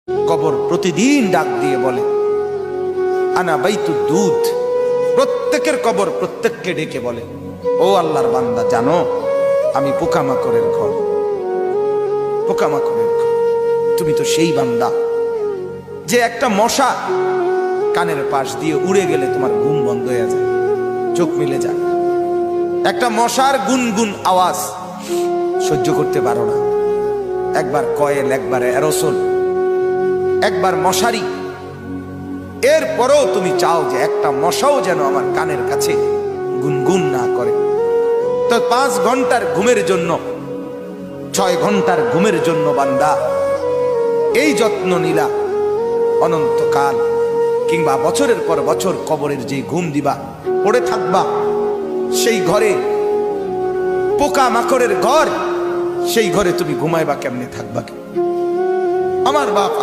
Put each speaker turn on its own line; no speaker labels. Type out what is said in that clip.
কবর প্রতিদিন ডাক দিয়ে বলে আনা বাইতুদ দুধ। প্রত্যেকের কবর প্রত্যেককে ডেকে বলে, ও আল্লাহর বান্দা, জানো আমি পোকামাকড়ের ঘর, পোকামাকড়ের ঘর। তুমি তো সেই বান্দা যে একটা মশা কানের পাশ দিয়ে উড়ে গেলে তোমার ঘুম বন্ধ হয়ে যায়, চোখ মিলে যায়। একটা মশার গুনগুন আওয়াজ সহ্য করতে পারো না। একবার কয়েল, একবার অ্যারোসোল, একবার মশারি, এরপরও তুমি চাও যে একটা মশাও যেন আমার কানের কাছে গুনগুন না করে। তো 5 ঘন্টার ঘুমের জন্য, 6 ঘন্টার ঘুমের জন্য বান্দা এই যত্ন নিলা, অনন্তকাল কিংবা বছরের পর বছর কবরের যে ঘুম দিবা, পড়ে থাকবা সেই ঘরে, পোকা মাকড়ের ঘর, সেই ঘরে তুমি ঘুমাইবা কেমনে, থাকবা? আমার বাপ